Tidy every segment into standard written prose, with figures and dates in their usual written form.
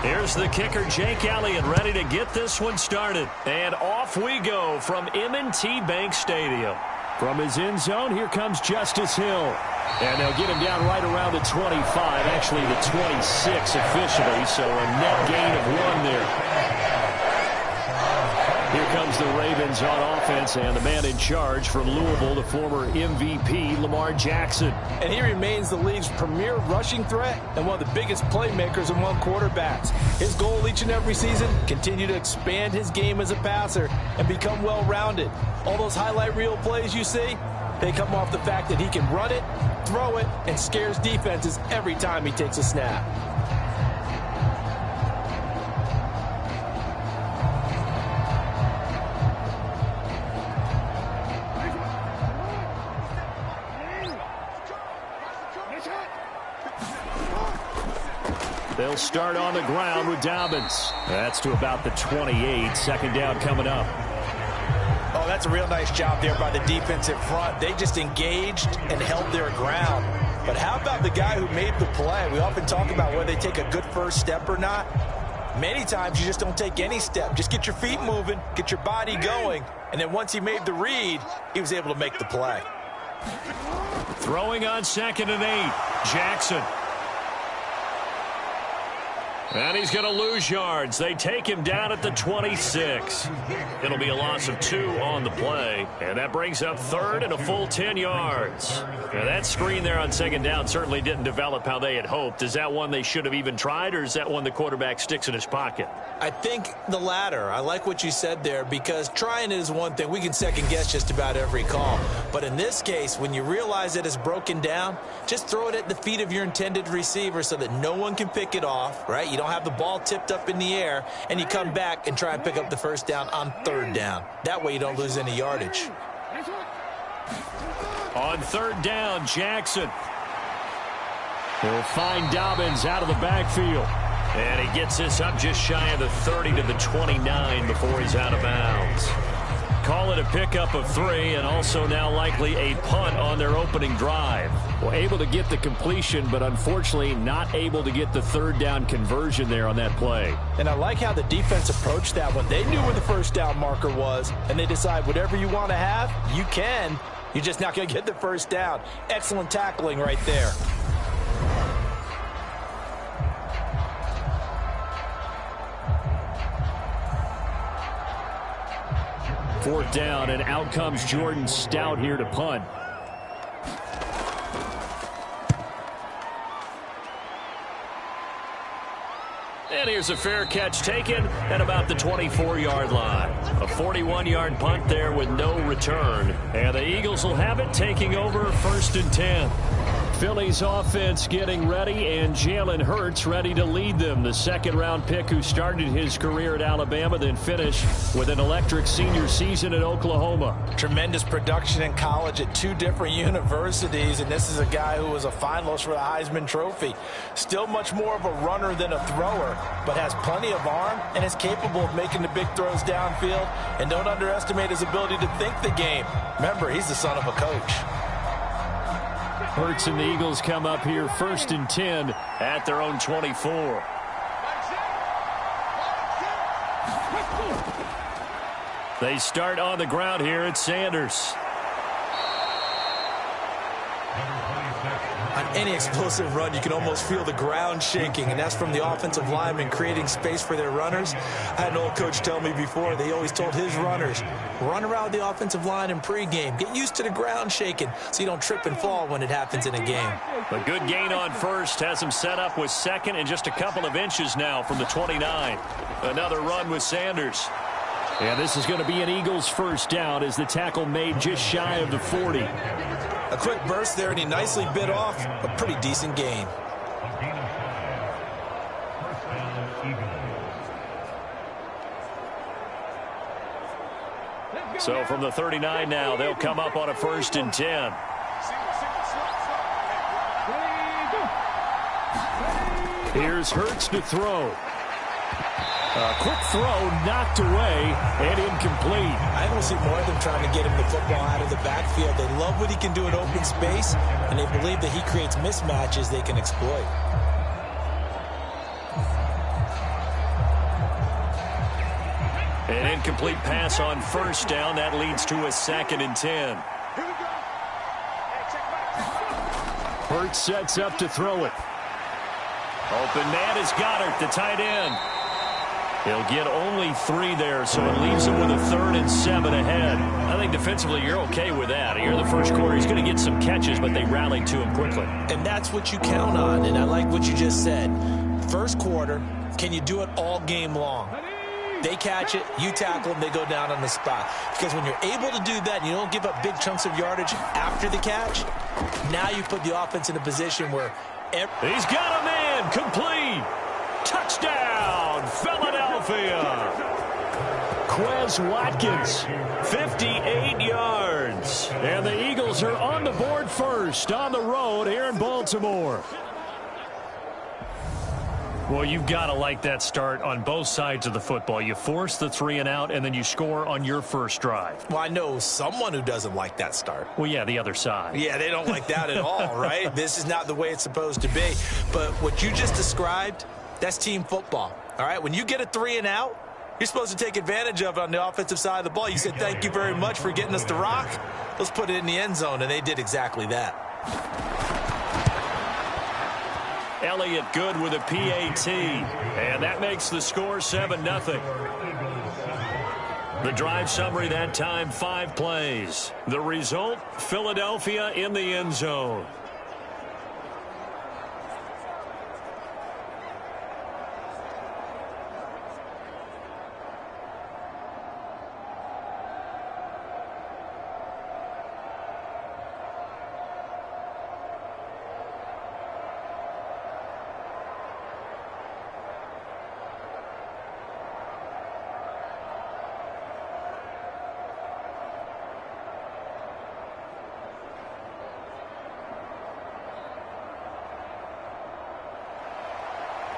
Here's the kicker, Jake Elliott, ready to get this one started. And off we go from M&T Bank Stadium. From his end zone, here comes Justice Hill. And they'll get him down right around the 25, actually the 26 officially, so a net gain of 1 there. Here comes the Ravens on offense, and the man in charge from Louisville, the former MVP, Lamar Jackson. And he remains the league's premier rushing threat and one of the biggest playmakers among quarterbacks. His goal each and every season, continue to expand his game as a passer and become well-rounded. All those highlight reel plays you see, they come off the fact that he can run it, throw it, and scares defenses every time he takes a snap. They'll start on the ground with Dobbins. That's to about the 28. Second down coming up. Oh, that's a real nice job there by the defensive front. They just engaged and held their ground. But how about the guy who made the play? We often talk about whether they take a good first step or not. Many times you just don't take any step. Just get your feet moving, get your body going. And then once he made the read, he was able to make the play. Throwing on 2nd and 8. Jackson. And he's going to lose yards. They take him down at the 26. It'll be a loss of 2 on the play. And that brings up 3rd and a full 10 yards. Now that screen there on 2nd down certainly didn't develop how they had hoped. Is that one they should have even tried, or is that one the quarterback sticks in his pocket? I think the latter. I like what you said there, because trying it is one thing. We can second guess just about every call. But in this case, when you realize it is broken down, just throw it at the feet of your intended receiver so that no one can pick it off, right? You don't have the ball tipped up in the air, and you come back and try and pick up the first down on 3rd down. That way you don't lose any yardage. On 3rd down, Jackson will find Dobbins out of the backfield. And he gets this up just shy of the 30 to the 29 before he's out of bounds. Call it a pickup of 3, and also now likely a punt on their opening drive. Well, able to get the completion, but unfortunately not able to get the 3rd down conversion there on that play. And I like how the defense approached that one. They knew where the first down marker was, and they decide whatever you want to have, you can. You're just not going to get the first down. Excellent tackling right there. Fourth down, and out comes Jordan Stout here to punt. And here's a fair catch taken at about the 24-yard line. A 41-yard punt there with no return. And the Eagles will have it, taking over 1st and 10. Philly's offense getting ready, and Jalen Hurts ready to lead them. The 2nd-round pick who started his career at Alabama, then finished with an electric senior season at Oklahoma. Tremendous production in college at 2 different universities, and this is a guy who was a finalist for the Heisman Trophy. Still much more of a runner than a thrower, but has plenty of arm and is capable of making the big throws downfield. And don't underestimate his ability to think the game. Remember, he's the son of a coach. Hurts and the Eagles come up here 1st and 10 at their own 24. They start on the ground here at Sanders. On any explosive run, you can almost feel the ground shaking, and that's from the offensive linemen creating space for their runners. I had an old coach tell me before, they always told his runners, run around the offensive line in pregame. Get used to the ground shaking so you don't trip and fall when it happens in a game. A good gain on 1st has him set up with 2nd and just a couple of inches now from the 29. Another run with Sanders. And this is going to be an Eagles 1st down as the tackle made just shy of the 40. A quick burst there, and he nicely bit off a pretty decent gain. So from the 39 now, they'll come up on a 1st and 10. Here's Hurts to throw. A quick throw knocked away and incomplete. I want to see more of them trying to get him the football out of the backfield. They love what he can do in open space, and they believe that he creates mismatches they can exploit. An incomplete pass on first down. That leads to a 2nd and 10. Hurts sets up to throw it. Open man is Goddard, the tight end. He'll get only 3 there, so it leaves him with a 3rd and 7 ahead. I think defensively you're okay with that. Here in the first quarter, he's going to get some catches, but they rallied to him quickly. And that's what you count on, and I like what you just said. First quarter, can you do it all game long? They catch it, you tackle them, they go down on the spot. Because when you're able to do that and you don't give up big chunks of yardage after the catch, now you put the offense in a position where he's got a man, complete. Touchdown, Philadelphia. Quez Watkins, 58 yards. And the Eagles are on the board first on the road here in Baltimore. Well, you've got to like that start on both sides of the football. You force the 3 and out, and then you score on your first drive. Well, I know someone who doesn't like that start. Well, yeah, the other side. Yeah, they don't like that at all, right? This is not the way it's supposed to be. But what you just described, that's team football, all right? When you get a 3 and out, you're supposed to take advantage of it on the offensive side of the ball. You said, thank you very much for getting us the rock. Let's put it in the end zone, and they did exactly that. Elliott good with a PAT, and that makes the score 7-0. The drive summary that time, 5 plays. The result, Philadelphia in the end zone.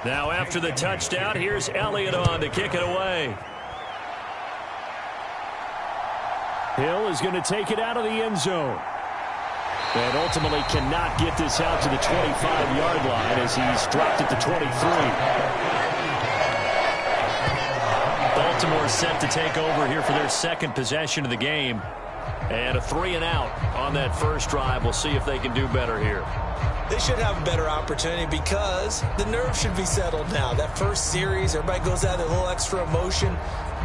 Now after the touchdown, here's Elliott on to kick it away. Hill is going to take it out of the end zone. And ultimately cannot get this out to the 25-yard line as he's dropped at the 23. Baltimore set to take over here for their 2nd possession of the game. And a 3 and out on that first drive. We'll see if they can do better here. They should have a better opportunity because the nerves should be settled now. That first series, everybody goes out with a little extra emotion.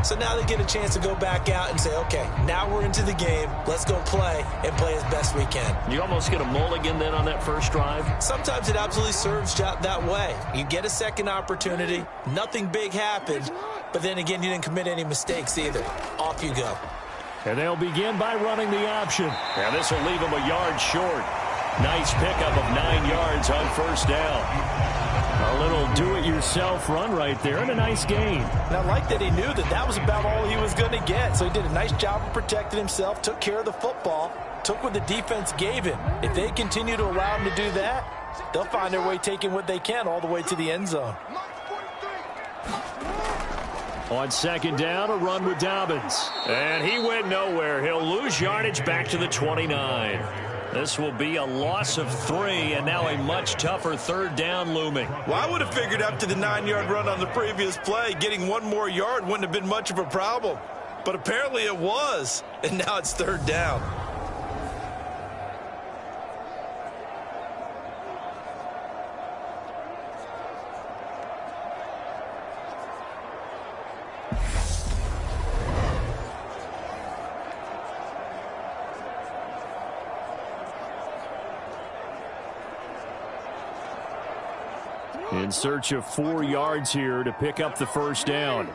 So now they get a chance to go back out and say, okay, now we're into the game. Let's go play and play as best we can. You almost get a mulligan then on that first drive? Sometimes it absolutely serves that way. You get a second opportunity. Nothing big happened. But then again, you didn't commit any mistakes either. Off you go. And they'll begin by running the option. Now this will leave them a yard short. Nice pickup of 9 yards on first down. A little do-it-yourself run right there and a nice gain. And I like that he knew that was about all he was going to get. So he did a nice job of protecting himself, took care of the football, took what the defense gave him. If they continue to allow him to do that, they'll find their way taking what they can all the way to the end zone. On second down, a run with Dobbins. And he went nowhere. He'll lose yardage back to the 29. This will be a loss of 3, and now a much tougher 3rd down looming. Well, I would have figured after the 9-yard run on the previous play, getting 1 more yard wouldn't have been much of a problem. But apparently it was, and now it's 3rd down. In search of 4 yards here to pick up the first down.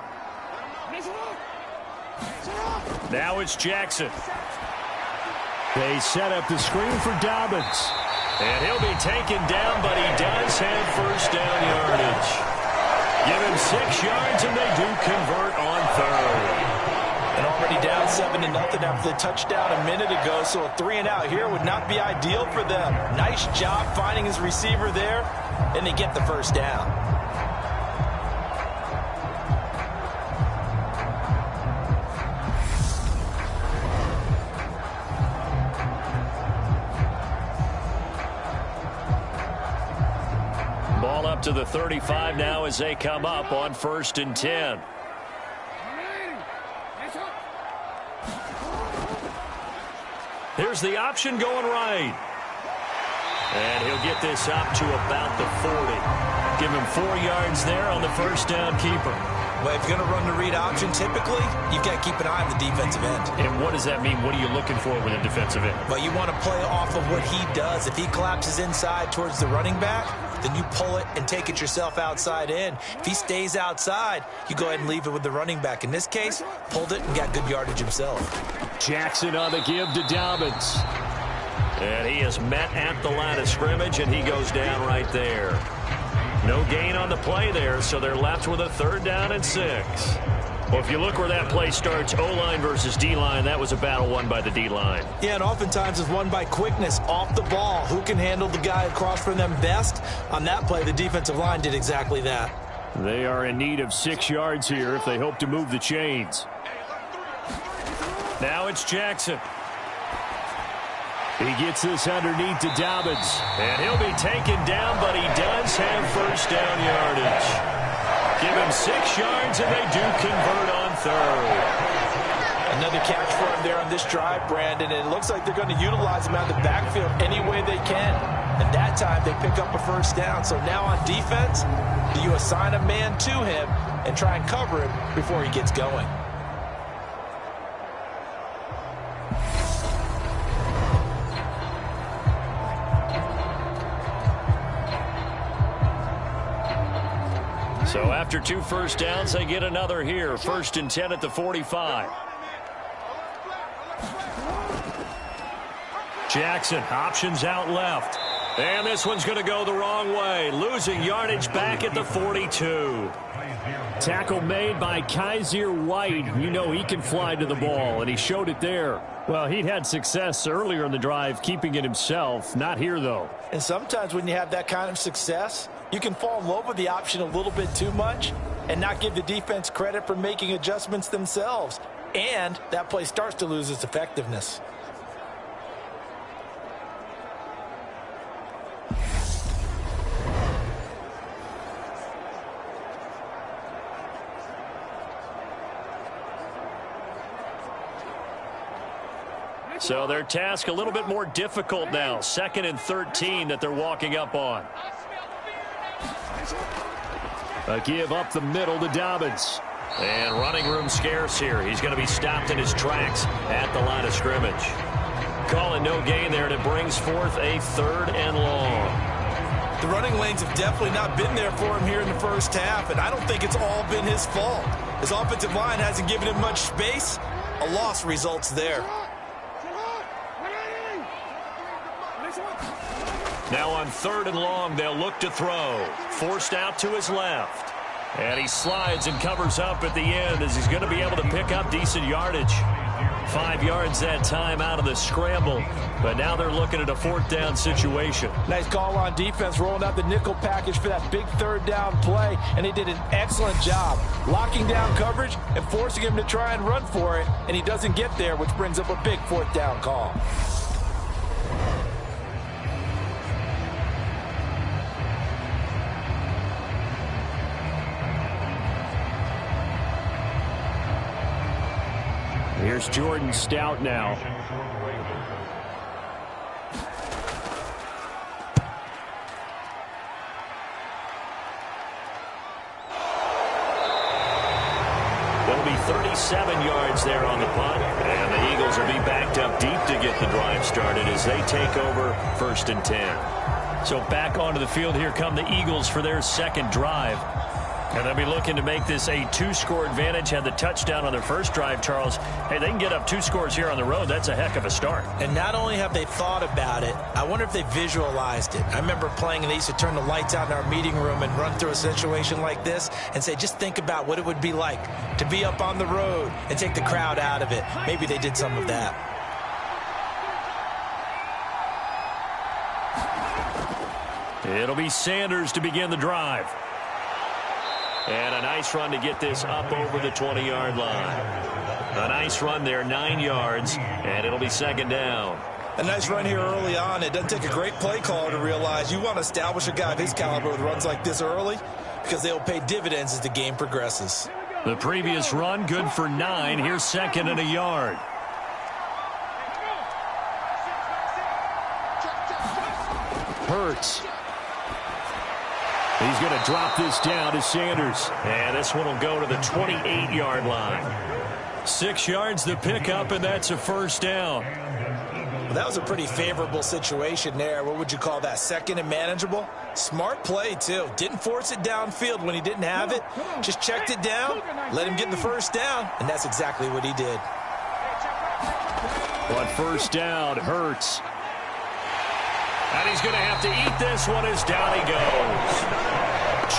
Now it's Jackson. They set up the screen for Dobbins. And he'll be taken down, but he does have first down yardage. Give him 6 yards, and they do convert on 3rd. And already down 7-0 after the touchdown a minute ago, so a 3 and out here would not be ideal for them. Nice job finding his receiver there, and they get the first down. Ball up to the 35 now as they come up on 1st and 10. Here's the option going right. And he'll get this up to about the 40. Give him 4 yards there on the first down keeper. Well, if you're going to run the read option, typically, you've got to keep an eye on the defensive end. And what does that mean? What are you looking for with a defensive end? Well, you want to play off of what he does. If he collapses inside towards the running back, then you pull it and take it yourself outside in. If he stays outside, you go ahead and leave it with the running back. In this case, pulled it and got good yardage himself. Jackson on the give to Dobbins. And he is met at the line of scrimmage, and he goes down right there. No gain on the play there, so they're left with a 3rd down and 6. Well, if you look where that play starts, O-line versus D-line, that was a battle won by the D-line. Yeah, and oftentimes it's won by quickness off the ball. Who can handle the guy across from them best? On that play, the defensive line did exactly that. They are in need of 6 yards here if they hope to move the chains. Now it's Jackson. He gets this underneath to Dobbins. And he'll be taken down, but he does have first down yardage. Give him 6 yards, and they do convert on 3rd. Another catch for him there on this drive, Brandon, and it looks like they're going to utilize him out of the backfield any way they can. And that time, they pick up a first down. So now on defense, do you assign a man to him and try and cover him before he gets going? So after 2 first downs, they get another here. 1st and 10 at the 45. Jackson, options out left. And this one's going to go the wrong way. Losing yardage back at the 42. Tackle made by Kaiser White. You know he can fly to the ball, and he showed it there. Well, he'd had success earlier in the drive keeping it himself. Not here, though. And sometimes when you have that kind of success, you can fall in love with the option a little bit too much and not give the defense credit for making adjustments themselves. And that play starts to lose its effectiveness. So their task a little bit more difficult now. 2nd and 13 that they're walking up on. A give up the middle to Dobbins. And running room scarce here. He's going to be stopped in his tracks at the line of scrimmage. Calling no gain there, and it brings forth a 3rd and long. The running lanes have definitely not been there for him here in the first half, and I don't think it's all been his fault. His offensive line hasn't given him much space. A loss results there. Now on 3rd and long, they'll look to throw. Forced out to his left. And he slides and covers up at the end as he's going to be able to pick up decent yardage. 5 yards that time out of the scramble. But now they're looking at a 4th down situation. Nice call on defense, rolling out the nickel package for that big 3rd down play. And they did an excellent job locking down coverage and forcing him to try and run for it. And he doesn't get there, which brings up a big 4th down call. Here's Jordan Stout now. That'll be 37 yards there on the punt. And the Eagles will be backed up deep to get the drive started as they take over 1st and 10. So back onto the field, here come the Eagles for their 2nd drive. And they'll be looking to make this a 2-score advantage. Had the touchdown on their first drive, Charles. Hey, they can get up 2 scores here on the road. That's a heck of a start. And not only have they thought about it, I wonder if they visualized it. I remember playing, and they used to turn the lights out in our meeting room and run through a situation like this and say, just think about what it would be like to be up on the road and take the crowd out of it. Maybe they did some of that. It'll be Sanders to begin the drive. And a nice run to get this up over the 20-yard line. A nice run there, 9 yards, and it'll be 2nd down. A nice run here early on. It doesn't take a great play caller to realize you want to establish a guy of his caliber with runs like this early because they'll pay dividends as the game progresses. The previous run, good for 9. Here's 2nd and a yard. Hurts. He's going to drop this down to Sanders. And this one will go to the 28-yard line. 6 yards the pickup, and that's a first down. Well, that was a pretty favorable situation there. What would you call that? Second and manageable? Smart play, too. Didn't force it downfield when he didn't have it. Just checked it down, let him get the first down, and that's exactly what he did. On first down, Hurts. And he's going to have to eat this one as down he goes.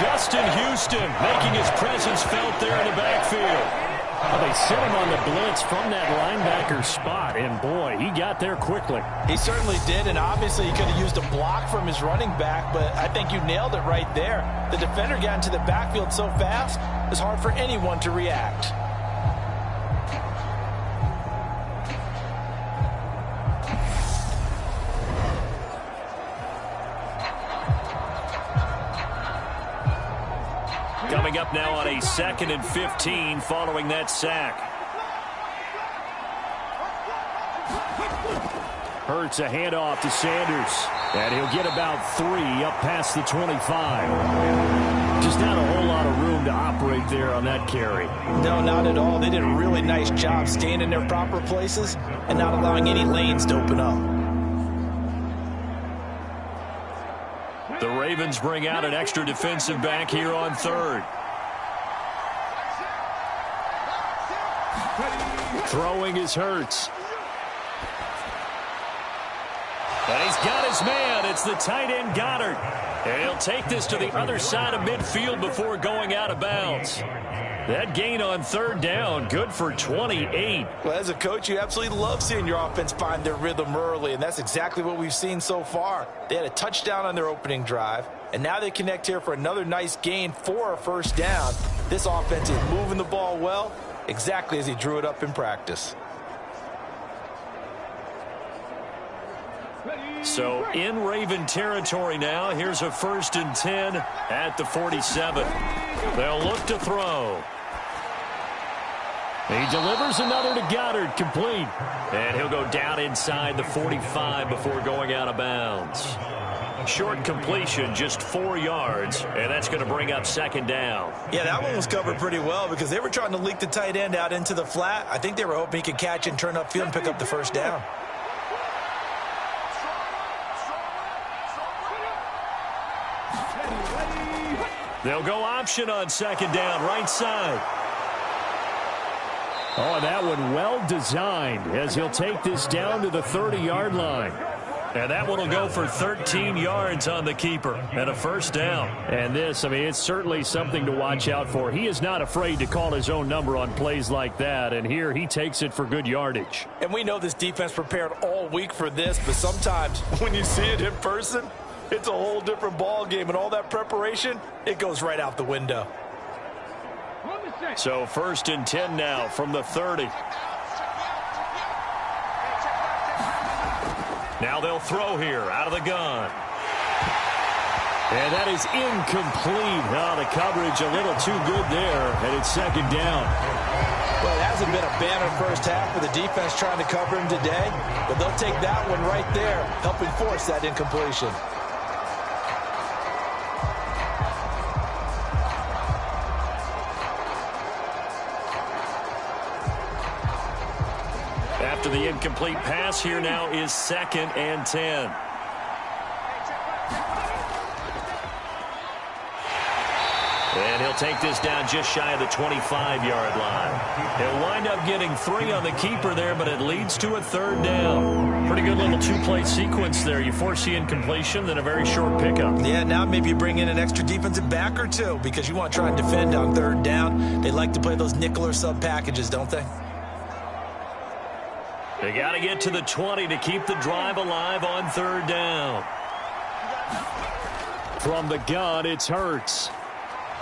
Justin Houston making his presence felt there in the backfield. Well, they sent him on the blitz from that linebacker spot, and boy, he got there quickly. He certainly did, and obviously he could have used a block from his running back, but I think you nailed it right there. The defender got into the backfield so fast, it's hard for anyone to react. Coming up now on a 2nd and 15 following that sack. Hurts a handoff to Sanders. And he'll get about 3 up past the 25. Just not a whole lot of room to operate there on that carry. No, not at all. They did a really nice job staying in their proper places and not allowing any lanes to open up. The Ravens bring out an extra defensive back here on 3rd. Throwing is Hurts. And he's got his man. It's the tight end Goddard. And he'll take this to the other side of midfield before going out of bounds. That gain on 3rd down, good for 28. Well, as a coach, you absolutely love seeing your offense find their rhythm early, and that's exactly what we've seen so far. They had a touchdown on their opening drive, and now they connect here for another nice gain for a first down. This offense is moving the ball well, exactly as he drew it up in practice. So in Raven territory now, here's a 1st and 10 at the 47. They'll look to throw. He delivers another to Goddard, complete. And he'll go down inside the 45 before going out of bounds. Short completion, just 4 yards, and that's going to bring up 2nd down. Yeah, that one was covered pretty well because they were trying to leak the tight end out into the flat. I think they were hoping he could catch and turn upfield and pick up the first down. They'll go option on 2nd down, right side. Oh, and that one well designed as he'll take this down to the 30-yard line. And that one will go for 13 yards on the keeper and a first down. And this, I mean, it's certainly something to watch out for. He is not afraid to call his own number on plays like that, and here he takes it for good yardage. And we know this defense prepared all week for this, but sometimes when you see it in person, it's a whole different ball game, and all that preparation, it goes right out the window. So 1st and 10 now from the 30. Now they'll throw here out of the gun. And that is incomplete. Oh, the coverage a little too good there, and it's 2nd down. Well, it hasn't been a banner first half for the defense trying to cover him today, but they'll take that one right there, helping force that incompletion. After the incomplete pass, here now is 2nd and 10. And he'll take this down just shy of the 25-yard line. He'll wind up getting 3 on the keeper there, but it leads to a 3rd down. Pretty good little 2-play sequence there. You force the incompletion, then a very short pickup. Yeah, now maybe you bring in an extra defensive back or two because you want to try and defend on 3rd down. They like to play those nickel or sub packages, don't they? They got to get to the 20 to keep the drive alive on 3rd down. From the gun, it's Hurts.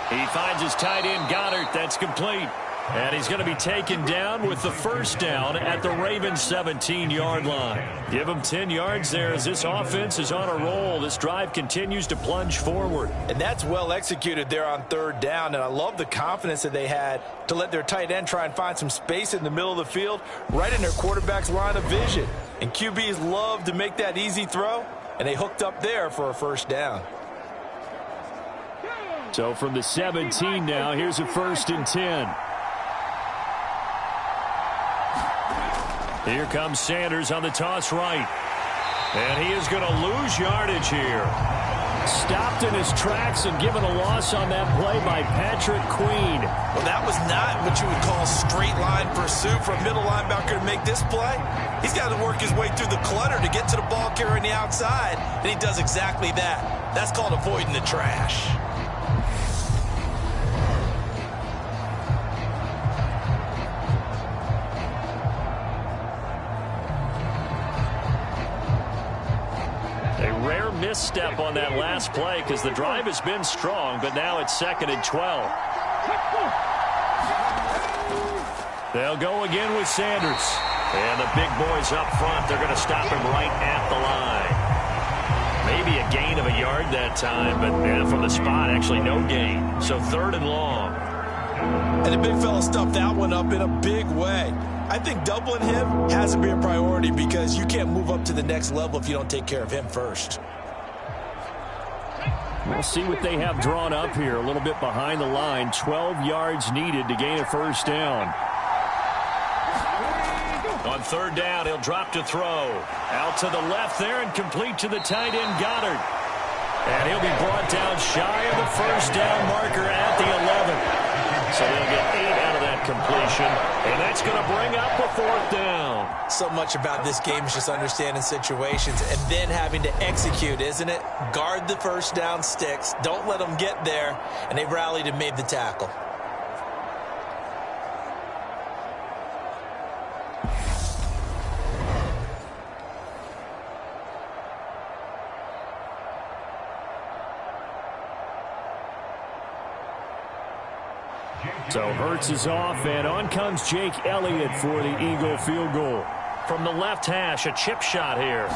He finds his tight end, Goddard. That's complete. And he's going to be taken down with the first down at the Ravens' 17-yard line. Give him 10 yards there as this offense is on a roll. This drive continues to plunge forward. And that's well executed there on 3rd down. And I love the confidence that they had to let their tight end try and find some space in the middle of the field, right in their quarterback's line of vision. And QBs love to make that easy throw. and they hooked up there for a first down. So from the 17 now, here's a 1st and 10. Here comes Sanders on the toss right. And he is going to lose yardage here. Stopped in his tracks and given a loss on that play by Patrick Queen. Well, that was not what you would call straight line pursuit for a middle linebacker to make this play. He's got to work his way through the clutter to get to the ball carrier on the outside, and he does exactly that. That's called avoiding the trash. Misstep on that last play because the drive has been strong, but now it's 2nd and 12. They'll go again with Sanders. And the big boys up front, they're going to stop him right at the line. Maybe a gain of a yard that time, but from the spot, actually no gain. So 3rd and long. And the big fella stuffed that one up in a big way. I think doubling him has to be a priority because you can't move up to the next level if you don't take care of him first. We'll see what they have drawn up here. A little bit behind the line. 12 yards needed to gain a first down. On 3rd down, he'll drop to throw. Out to the left there and complete to the tight end, Goddard. And he'll be brought down shy of the first down marker at the 11. So they'll get 8 out of that completion. And that's going to bring up a 4th down. So much about this game is just understanding situations and then having to execute, isn't it? Guard the first down sticks. Don't let them get there. And they rallied and made the tackle. So Hurts is off, and on comes Jake Elliott for the Eagle field goal. From the left hash, a chip shot here.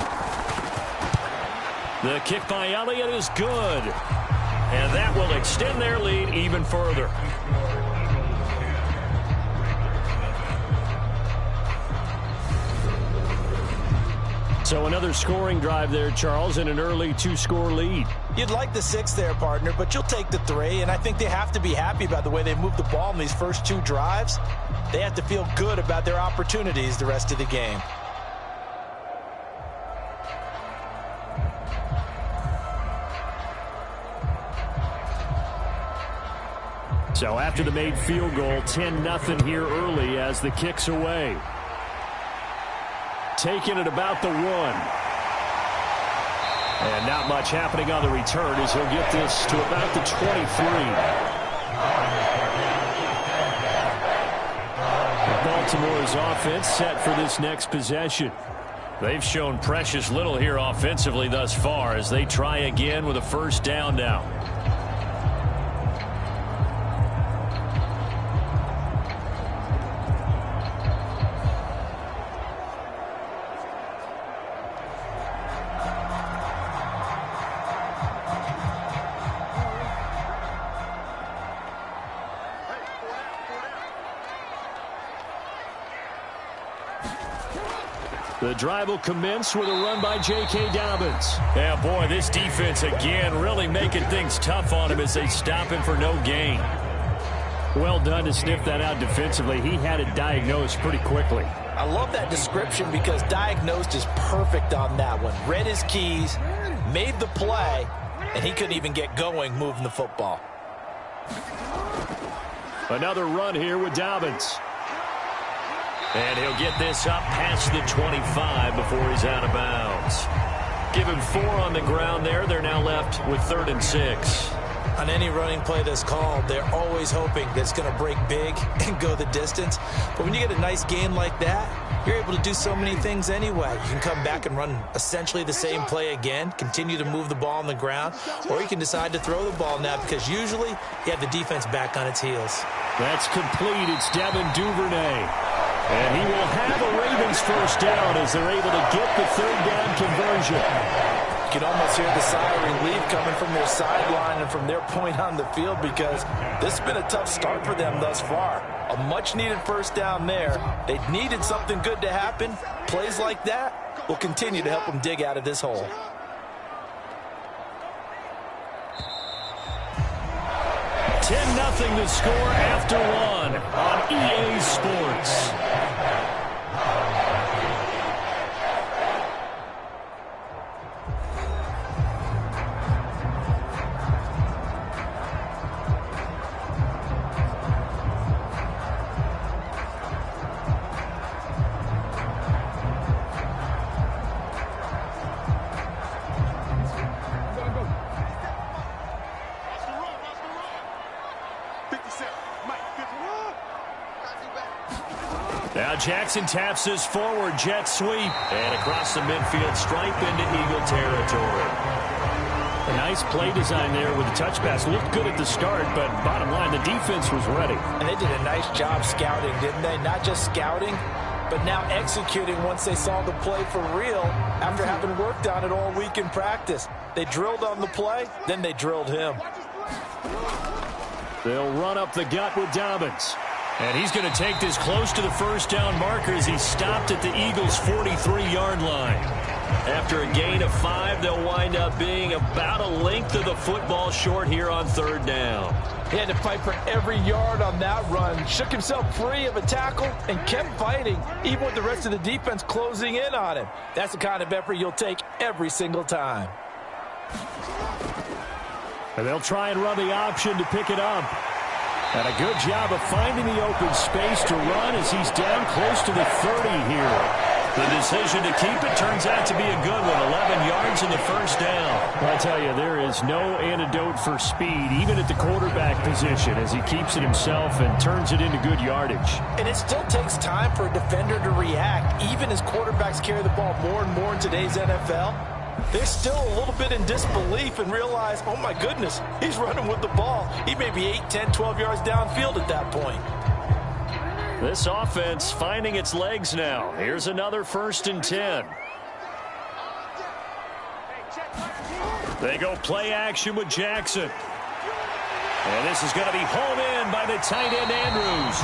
The kick by Elliott is good. And that will extend their lead even further. So another scoring drive there, Charles, and an early 2-score lead. You'd like the 6 there, partner, but you'll take the 3, and I think they have to be happy about the way they moved the ball in these first 2 drives. They have to feel good about their opportunities the rest of the game. So after the made field goal, 10-0 here early as the kick's away. Taking it about the 1. And not much happening on the return as he'll get this to about the 23. Baltimore's offense set for this next possession. They've shown precious little here offensively thus far as they try again with a first down now. The drive will commence with a run by J.K. Dobbins. Yeah, boy, this defense again really making things tough on him as they stop him for no gain. Well done to sniff that out defensively. He had it diagnosed pretty quickly. I love that description because diagnosed is perfect on that one. Read his keys, made the play, and he couldn't even get going moving the football. Another run here with Dobbins. And he'll get this up past the 25 before he's out of bounds. Give him 4 on the ground there. They're now left with 3rd and 6. On any running play that's called, they're always hoping that it's going to break big and go the distance. But when you get a nice game like that, you're able to do so many things anyway. You can come back and run essentially the same play again, continue to move the ball on the ground, or you can decide to throw the ball now because usually you have the defense back on its heels. That's complete. It's Devin Duvernay. And he will have a Ravens first down as they're able to get the 3rd down conversion. You can almost hear the sigh of relief coming from their sideline and from their point on the field because this has been a tough start for them thus far. A much-needed first down there. They needed something good to happen. Plays like that will continue to help them dig out of this hole. 10-0 the score after one on EA Sports. Now Jackson taps his forward jet sweep. And across the midfield stripe into Eagle territory. A nice play design there with the touch pass. Looked good at the start, but bottom line, the defense was ready. And they did a nice job scouting, didn't they? Not just scouting, but now executing once they saw the play for real after having worked on it all week in practice. They drilled on the play, then they drilled him. They'll run up the gut with Dobbins. And he's going to take this close to the first down marker as he stopped at the Eagles' 43-yard line. After a gain of 5, they'll wind up being about a length of the football short here on third down. He had to fight for every yard on that run. Shook himself free of a tackle and kept fighting, even with the rest of the defense closing in on him. That's the kind of effort you'll take every single time. And they'll try and run the option to pick it up. And a good job of finding the open space to run as he's down close to the 30 here. The decision to keep it turns out to be a good one. 11 yards in the first down. I tell you, there is no antidote for speed, even at the quarterback position, as he keeps it himself and turns it into good yardage. And it still takes time for a defender to react, even as quarterbacks carry the ball more and more in today's NFL. They're still a little bit in disbelief and realize, oh my goodness, he's running with the ball. He may be 8, 10, 12 yards downfield at that point. This offense finding its legs now. Here's another 1st and 10. They go play action with Jackson. And this is going to be home in by the tight end Andrews.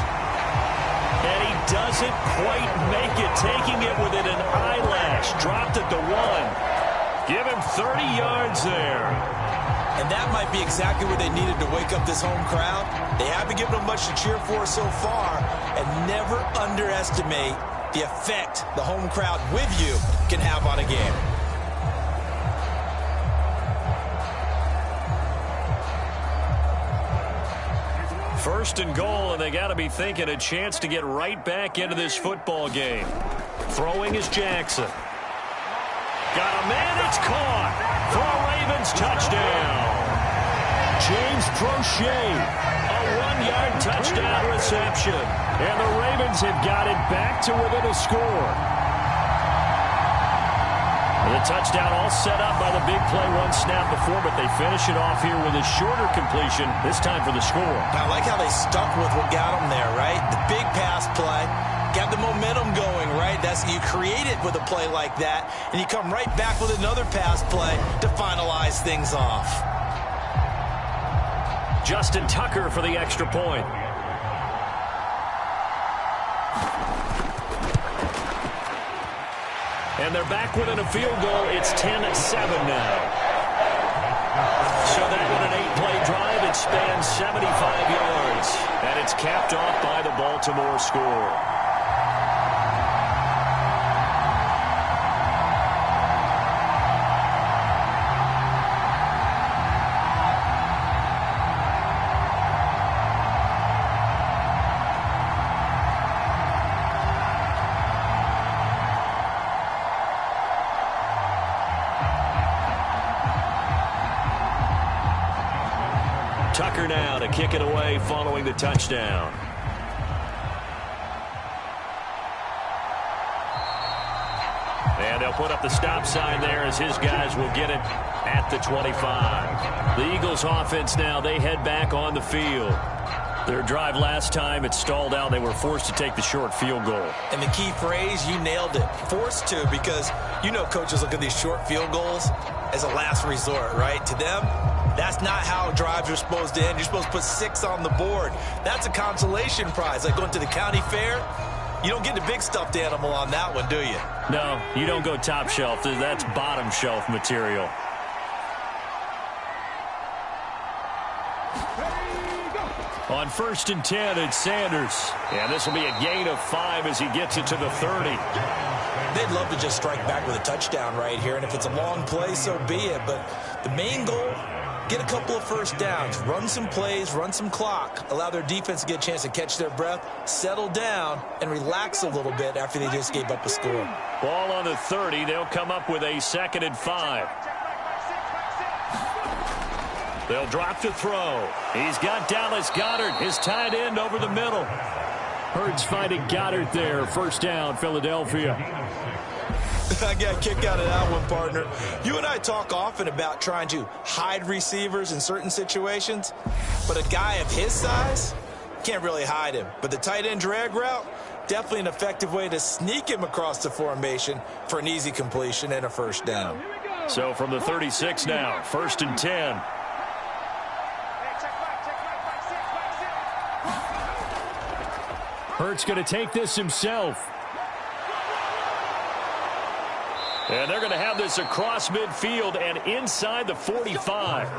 And he doesn't quite make it, taking it within an eyelash. Dropped at the 1. Give him 30 yards there. And that might be exactly what they needed to wake up this home crowd. They haven't given them much to cheer for so far. And never underestimate the effect the home crowd with you can have on a game. First and goal, and they got to be thinking a chance to get right back into this football game. Throwing is Jackson. Got a man, it's caught for a Ravens touchdown. James Prochet, a 1-yard touchdown reception. And the Ravens have got it back to within a score. The touchdown all set up by the big play one snap before, but they finish it off here with a shorter completion, this time for the score. I like how they stuck with what got them there, right? The big pass play. Got the momentum going, right? You create it with a play like that, and you come right back with another pass play to finalize things off. Justin Tucker for the extra point. And they're back within a field goal. It's 10-7 now. So that with an 8-play drive, it spans 75 yards. And it's capped off by the Baltimore score. Tucker now to kick it away following the touchdown. And they'll put up the stop sign there as his guys will get it at the 25. The Eagles offense now, they head back on the field. Their drive last time, it stalled out. They were forced to take the short field goal. And the key phrase, you nailed it. Forced to, because you know coaches look at these short field goals as a last resort, right? To them, that's not how drives are supposed to end. You're supposed to put 6 on the board. That's a consolation prize. Like going to the county fair, you don't get the big stuffed animal on that one, do you? No, you don't go top shelf. That's bottom shelf material. On 1st and 10, it's Sanders. And this will be a gain of 5 as he gets it to the 30. They'd love to just strike back with a touchdown right here, and if it's a long play, so be it. But the main goal, get a couple of first downs, run some plays, run some clock, allow their defense to get a chance to catch their breath, settle down, and relax a little bit after they just gave up a score. Ball on the 30. They'll come up with a 2nd and 5. They'll drop to throw. He's got Dallas Goedert, his tight end, over the middle. Hurts finding Goedert there. First down, Philadelphia. I got a kick out of that one, partner. You and I talk often about trying to hide receivers in certain situations, but a guy of his size can't really hide him. But the tight end drag route, definitely an effective way to sneak him across the formation for an easy completion and a first down. So from the 36 now, 1st and 10. Hurts going to take this himself. And they're going to have this across midfield and inside the 45.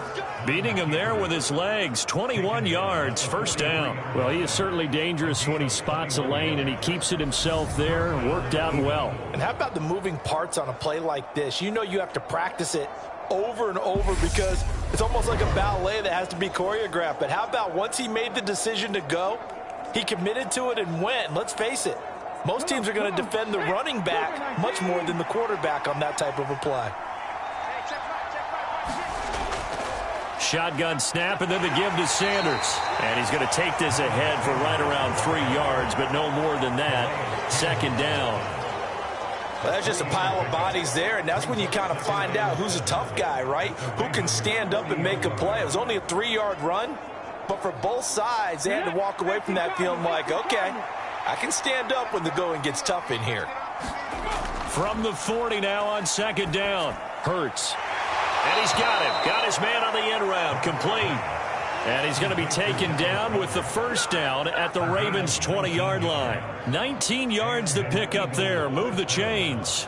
Beating him there with his legs. 21 yards, first down. Well, he is certainly dangerous when he spots a lane, and he keeps it himself there. Worked out well. And how about the moving parts on a play like this? You know you have to practice it over and over because it's almost like a ballet that has to be choreographed. But how about once he made the decision to go, he committed to it and went. Let's face it, most teams are going to defend the running back much more than the quarterback on that type of a play. Shotgun snap, and then the give to Sanders. And he's going to take this ahead for right around 3 yards, but no more than that. 2nd down. Well, that's just a pile of bodies there, and that's when you kind of find out who's a tough guy, right? Who can stand up and make a play. It was only a 3-yard run, but for both sides, they had to walk away from that feeling like, okay, I can stand up when the going gets tough in here. From the 40 now on 2nd down. Hurts. And he's got him. Got his man on the end round. Complete. And he's going to be taken down with the first down at the Ravens' 20-yard line. 19 yards to pick up there. Move the chains.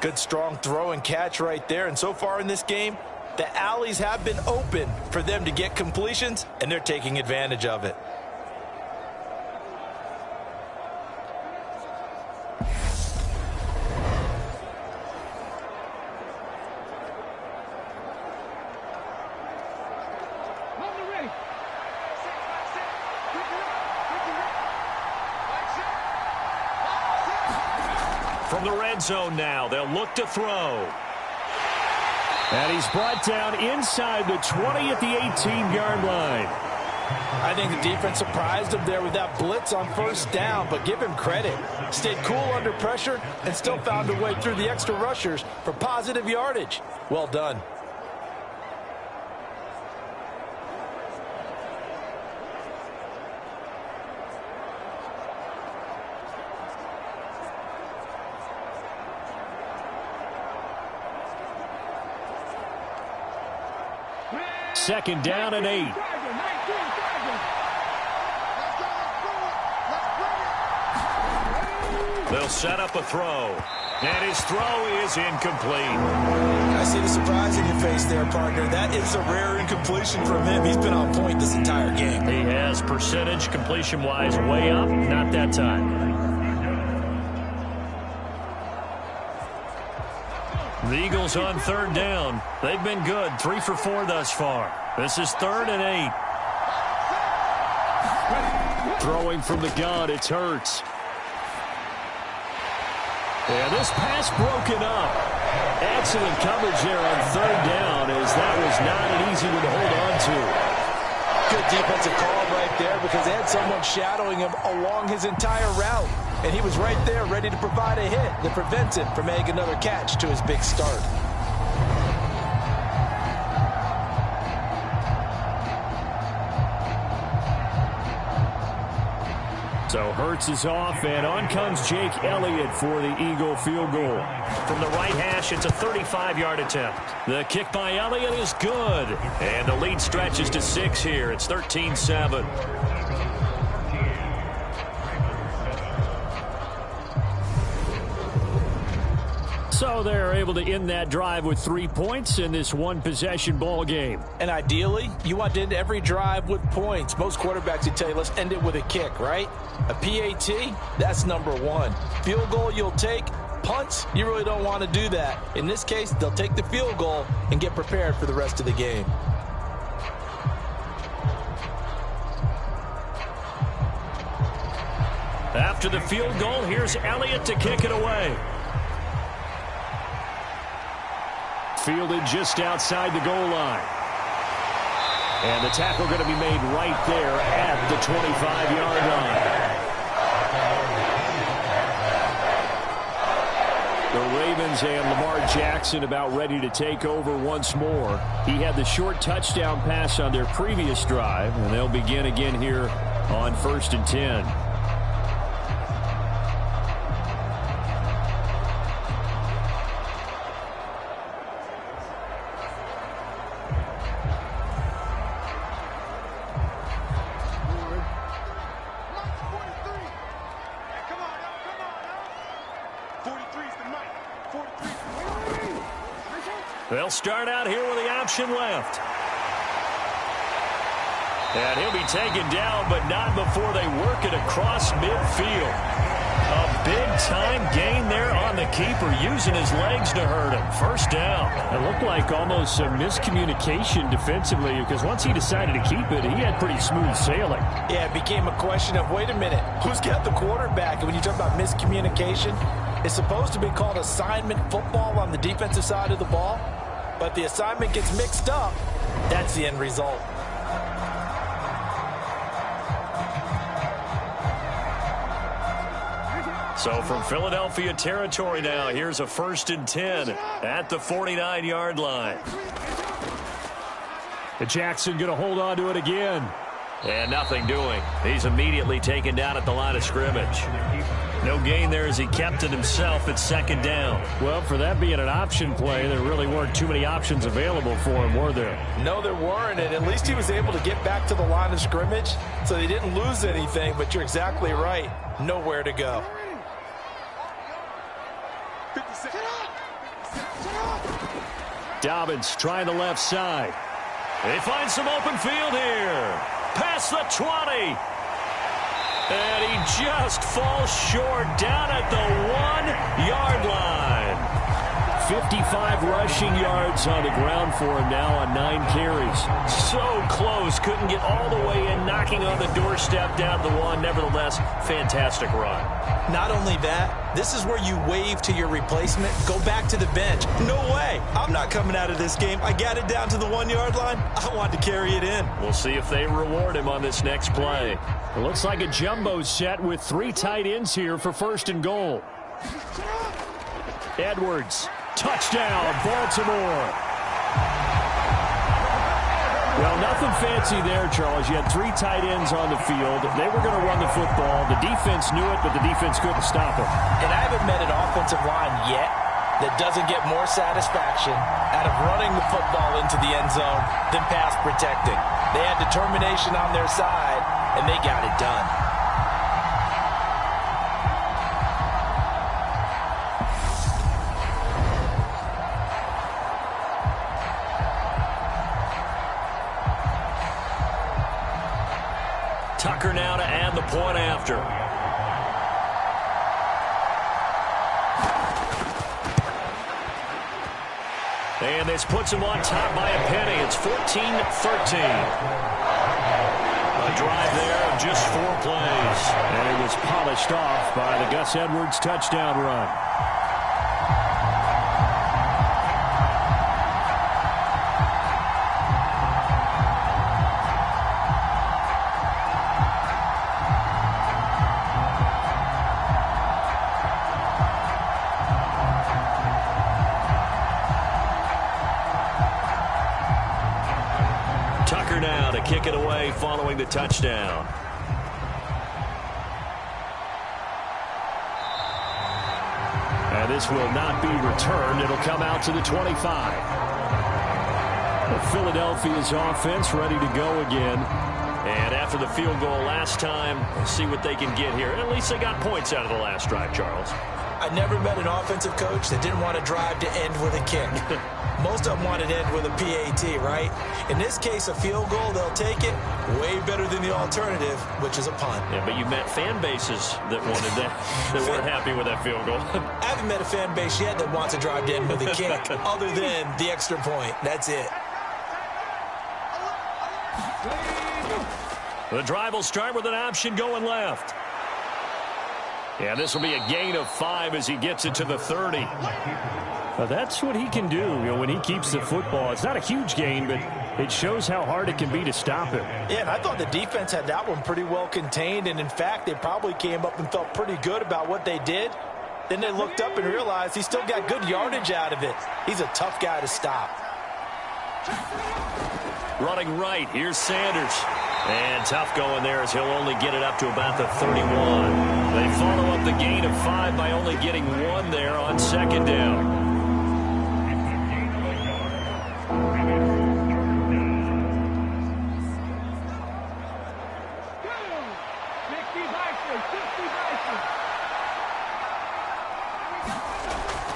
Good, strong throw and catch right there. And so far in this game, the alleys have been open for them to get completions, and they're taking advantage of it. From the red zone now, they'll look to throw. And he's brought down inside the 20 at the 18-yard line. I think the defense surprised him there with that blitz on first down, but give him credit. Stayed cool under pressure and still found a way through the extra rushers for positive yardage. Well done. Second down and 8. They'll set up a throw. And his throw is incomplete. I see the surprise in your face there, partner. That is a rare incompletion from him. He's been on point this entire game. He has percentage completion-wise way up. Not that time. The Eagles on 3rd down. They've been good. 3 for 4 thus far. This is 3rd and 8. Throwing from the gun, it's Hurts. And this pass broken up. Excellent coverage there on 3rd down, as that was not an easy one to hold on to. Good defensive call right there because they had someone shadowing him along his entire route. And he was right there ready to provide a hit that prevents him from making another catch to his big start. So Hurts is off, and on comes Jake Elliott for the Eagle field goal. From the right hash, it's a 35-yard attempt. The kick by Elliott is good. And the lead stretches to 6 here. It's 13-7. So they're able to end that drive with 3 points in this one-possession ball game. And ideally, you want to end every drive with points. Most quarterbacks would tell you, let's end it with a kick, right? A PAT, that's number one. Field goal you'll take. Punts, you really don't want to do that. In this case, they'll take the field goal and get prepared for the rest of the game. After the field goal, here's Elliott to kick it away. Fielded just outside the goal line. And the tackle going to be made right there at the 25-yard line. The Ravens and Lamar Jackson about ready to take over once more. He had the short touchdown pass on their previous drive, and they'll begin again here on 1st and 10. They'll start out here with the option left. And he'll be taken down, but not before they work it across midfield. A big-time gain there on the keeper, using his legs to hurt him. First down. It looked like almost some miscommunication defensively, because once he decided to keep it, he had pretty smooth sailing. Yeah, it became a question of, wait a minute, who's got the quarterback? And when you talk about miscommunication, it's supposed to be called assignment football on the defensive side of the ball. But the assignment gets mixed up. That's the end result. So from Philadelphia territory now, here's a 1st and 10 at the 49-yard line. And Jackson going to hold on to it again. And nothing doing. He's immediately taken down at the line of scrimmage. No gain there as he kept it himself at 2nd down. Well, for that being an option play, there really weren't too many options available for him, were there? No, there weren't, and at least he was able to get back to the line of scrimmage, so they didn't lose anything, but you're exactly right. Nowhere to go. Dobbins trying the left side. They find some open field here. Past the 20. And he just falls short down at the 1-yard line. 55 rushing yards on the ground for him now on 9 carries. So close. Couldn't get all the way in, knocking on the doorstep down the 1. Nevertheless, fantastic run. Not only that, this is where you wave to your replacement. Go back to the bench. No way. I'm not coming out of this game. I got it down to the 1-yard line. I want to carry it in. We'll see if they reward him on this next play. It looks like a jumbo set with 3 tight ends here for 1st and goal. Edwards. Touchdown, Baltimore. Well, nothing fancy there, Charles. You had 3 tight ends on the field. They were going to run the football. The defense knew it, but the defense couldn't stop it. And I haven't met an offensive line yet that doesn't get more satisfaction out of running the football into the end zone than pass protecting. They had determination on their side, and they got it done. Tucker now to add the point after. And this puts him on top by a penny. It's 14-13. A drive there of just 4 plays. And it was polished off by the Gus Edwards touchdown run. Tucker now to kick it away following the touchdown. And this will not be returned. It'll come out to the 25. Philadelphia's offense ready to go again. And after the field goal last time, we'll see what they can get here. At least they got points out of the last drive, Charles. I never met an offensive coach that didn't want to drive to end with a kick. Most of them want to end with a PAT, right? In this case, a field goal, they'll take it way better than the alternative, which is a punt. Yeah, but you met fan bases that wanted that, that weren't happy with that field goal. I haven't met a fan base yet that wants to drive to end with a kick other than the extra point. That's it. The drive will start with an option going left. Yeah, this will be a gain of 5 as he gets it to the 30. Now that's what he can do, when he keeps the football. It's not a huge gain, but it shows how hard it can be to stop him. Yeah, and I thought the defense had that one pretty well contained, and in fact, they probably came up and felt pretty good about what they did. Then they looked up and realized he still got good yardage out of it. He's a tough guy to stop. Running right, here's Sanders. And tough going there as he'll only get it up to about the 31. They follow up the gain of 5 by only getting 1 there on second down.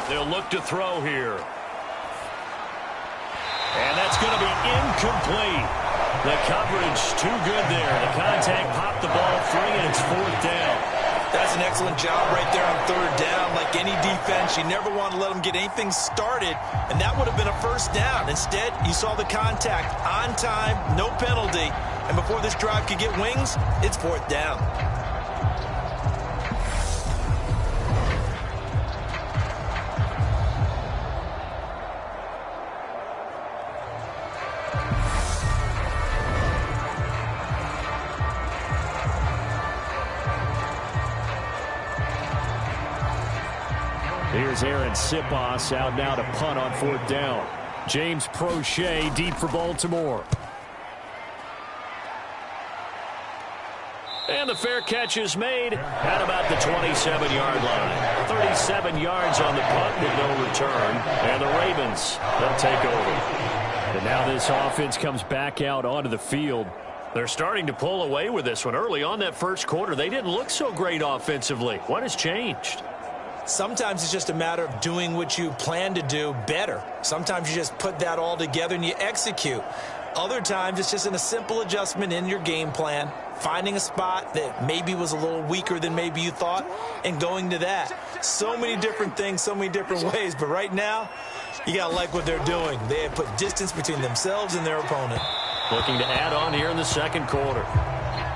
They'll look to throw here. And that's going to be incomplete. The coverage too good there. The contact popped the ball free, and it's 4th down. That's an excellent job right there on 3rd down. Like any defense, you never want to let them get anything started, and that would have been a 1st down. Instead, you saw the contact on time, no penalty, and before this drive could get wings, it's 4th down. Here's Aaron Sipos out now to punt on 4th down. James Prochet deep for Baltimore. And the fair catch is made at about the 27-yard line. 37 yards on the punt with no return. And the Ravens, they'll take over. And now this offense comes back out onto the field. They're starting to pull away with this one. Early on that first quarter, they didn't look so great offensively. What has changed? Sometimes it's just a matter of doing what you plan to do better. Sometimes you just put that all together and you execute. Other times it's just a simple adjustment in your game plan, finding a spot that maybe was a little weaker than maybe you thought, and going to that. So many different things, so many different ways, but right now, you got to like what they're doing. They have put distance between themselves and their opponent. Looking to add on here in the second quarter.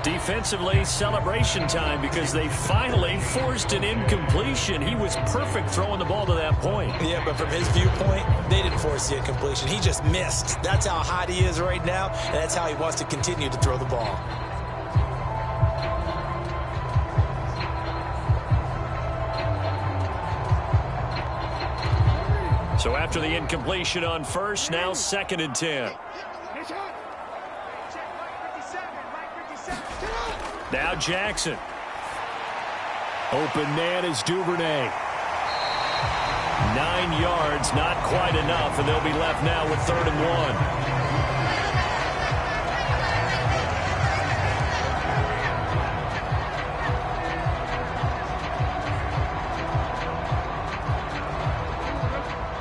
Defensively, celebration time because they finally forced an incompletion. He was perfect throwing the ball to that point. Yeah, but from his viewpoint, they didn't force the incompletion. He just missed. That's how hot he is right now, and that's how he wants to continue to throw the ball. So after the incompletion on first, now 2nd and 10. Now Jackson. Open man is Duvernay. 9 yards, not quite enough, and they'll be left now with 3rd and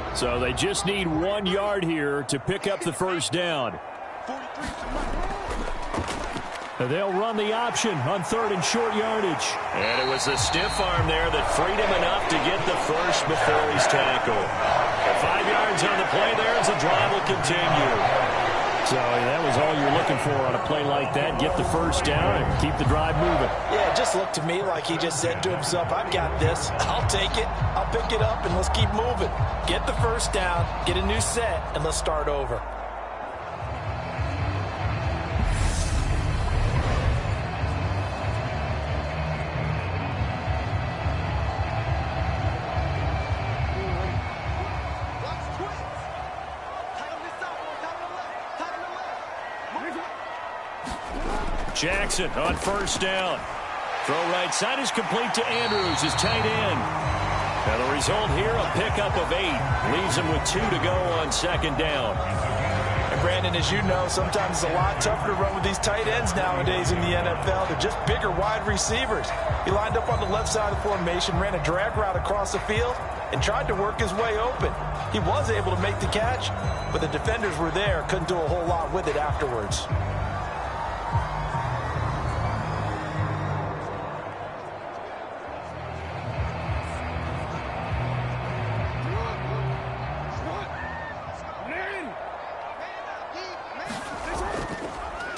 1. So they just need 1 yard here to pick up the 1st down. They'll run the option on 3rd and short yardage. And it was the stiff arm there that freed him enough to get the first before he's tackled. 5 yards on the play there as the drive will continue. So that was all you're looking for on a play like that. Get the 1st down and keep the drive moving. Yeah, it just looked to me like he just said to himself, I've got this. I'll take it. I'll pick it up, and let's keep moving. Get the 1st down, get a new set, and let's start over. Jackson on 1st down. Throw right side is complete to Andrews, his tight end. And the result here, a pickup of 8. Leaves him with 2 to go on 2nd down. And Brandon, as you know, sometimes it's a lot tougher to run with these tight ends nowadays in the NFL. They're just bigger wide receivers. He lined up on the left side of the formation, ran a drag route across the field, and tried to work his way open. He was able to make the catch, but the defenders were there, couldn't do a whole lot with it afterwards.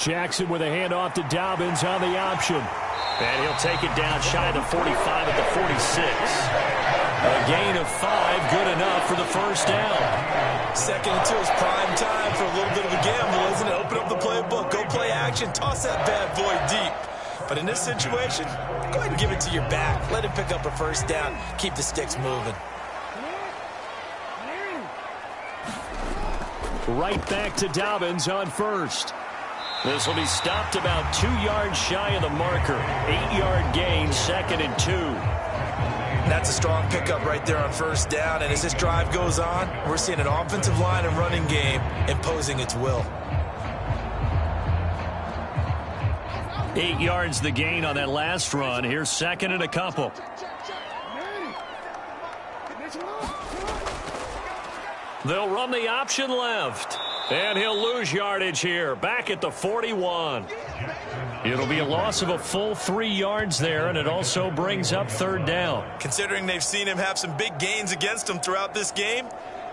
Jackson with a handoff to Dobbins on the option. And he'll take it down shy of the 45 at the 46. A gain of 5, good enough for the first down. Second and 2 is prime time for a little bit of a gamble, isn't it? Open up the playbook, go play action, toss that bad boy deep. But in this situation, go ahead and give it to your back. Let him pick up a first down, keep the sticks moving. Right back to Dobbins on first. This will be stopped about 2 yards shy of the marker. 8-yard gain, 2nd and 2. That's a strong pickup right there on first down. And as this drive goes on, we're seeing an offensive line and running game imposing its will. 8 yards the gain on that last run. Here's 2nd and a couple. They'll run the option left. And he'll lose yardage here, back at the 41. It'll be a loss of a full 3 yards there, and it also brings up 3rd down. Considering they've seen him have some big gains against him throughout this game,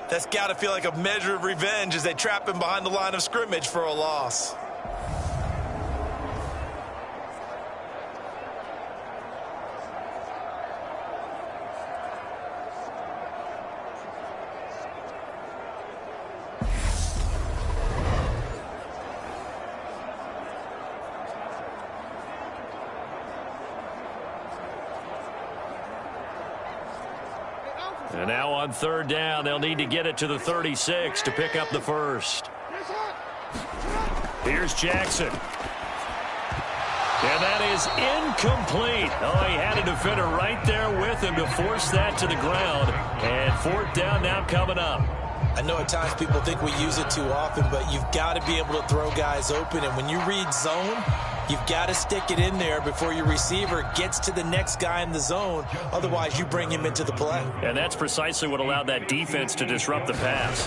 that's got to feel like a measure of revenge as they trap him behind the line of scrimmage for a loss. And now on 3rd down, they'll need to get it to the 36 to pick up the first. Here's Jackson. And that is incomplete. Oh, he had a defender right there with him to force that to the ground. And 4th down now coming up. I know at times people think we use it too often, but you've got to be able to throw guys open. And when you read zone, you've got to stick it in there before your receiver gets to the next guy in the zone. Otherwise, you bring him into the play. And that's precisely what allowed that defense to disrupt the pass.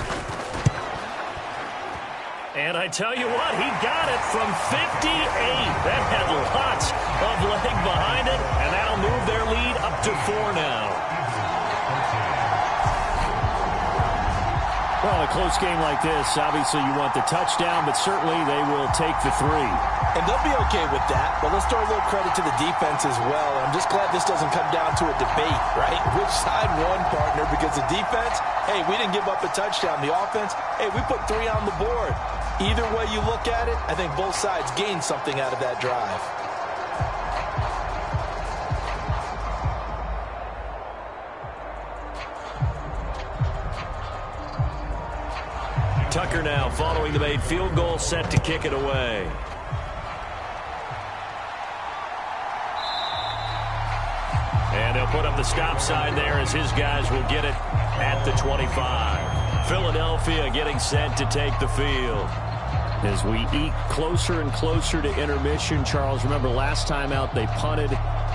And I tell you what, he got it from 58. That had lots of leg behind it, and that'll move their lead up to 4 now. Well, a close game like this, obviously you want the touchdown, but certainly they will take the 3. And they'll be okay with that, but let's throw a little credit to the defense as well. I'm just glad this doesn't come down to a debate, right? Which side won, partner? Because the defense, hey, we didn't give up a touchdown. The offense, hey, we put 3 on the board. Either way you look at it, I think both sides gained something out of that drive. Tucker now following the made field goal, set to kick it away. And they'll put up the stop sign there as his guys will get it at the 25. Philadelphia getting set to take the field. As we eat closer and closer to intermission, Charles, remember last time out they punted.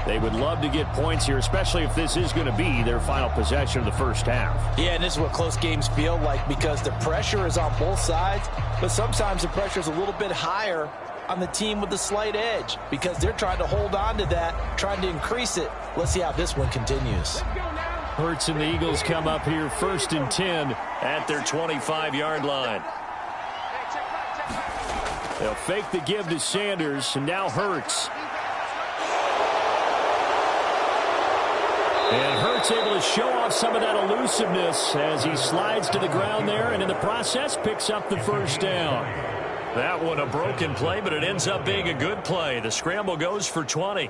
They would love to get points here, especially if this is going to be their final possession of the first half. Yeah, and this is what close games feel like because the pressure is on both sides, but sometimes the pressure is a little bit higher on the team with the slight edge because they're trying to hold on to that, trying to increase it. Let's see how this one continues. Hurts and the Eagles come up here 1st and 10 at their 25-yard line. They'll fake the give to Sanders, and now Hurts. And Hurts able to show off some of that elusiveness as he slides to the ground there, and in the process picks up the first down. That one a broken play, but it ends up being a good play. The scramble goes for 20.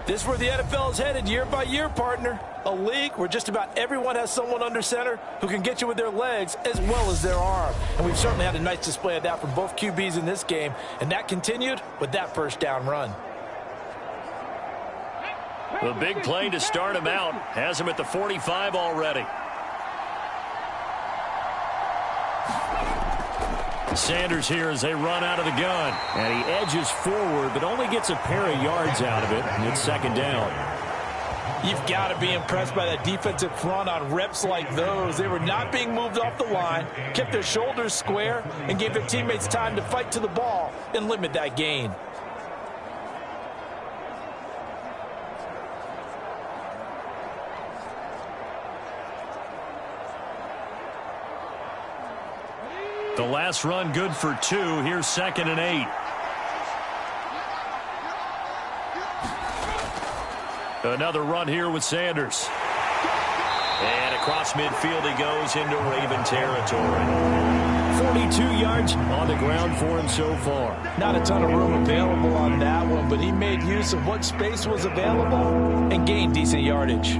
This is where the NFL is headed year by year, partner. A league where just about everyone has someone under center who can get you with their legs as well as their arm. And we've certainly had a nice display of that from both QBs in this game, and that continued with that first down run. The big play to start him out has him at the 45 already. Sanders here as they run out of the gun. And he edges forward, but only gets a pair of yards out of it. And it's second down. You've got to be impressed by that defensive front on reps like those. They were not being moved off the line, kept their shoulders square, and gave their teammates time to fight to the ball and limit that gain. The last run good for 2. Here's 2nd and 8. Another run here with Sanders. And across midfield he goes into Raven territory. 42 yards on the ground for him so far. Not a ton of room available on that one, but he made use of what space was available and gained decent yardage.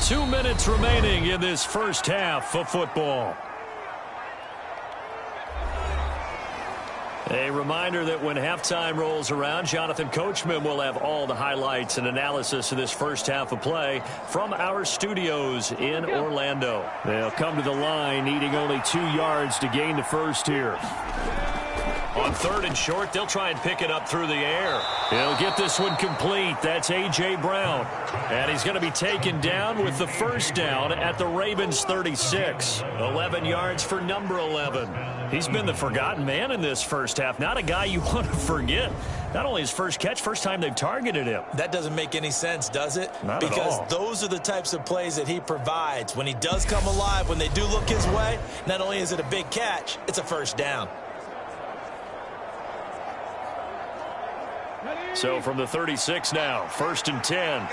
2 minutes remaining in this first half of football. A reminder that when halftime rolls around, Jonathan Coachman will have all the highlights and analysis of this first half of play from our studios in Orlando. They'll come to the line needing only 2 yards to gain the first here. On 3rd and short, they'll try and pick it up through the air. He'll get this one complete. That's A.J. Brown. And he's going to be taken down with the first down at the Ravens 36. 11 yards for number 11. He's been the forgotten man in this first half. Not a guy you want to forget. Not only his first catch, first time they've targeted him. That doesn't make any sense, does it? Not at all. Because those are the types of plays that he provides. When he does come alive, when they do look his way, not only is it a big catch, it's a first down. So from the 36 now, 1st and 10.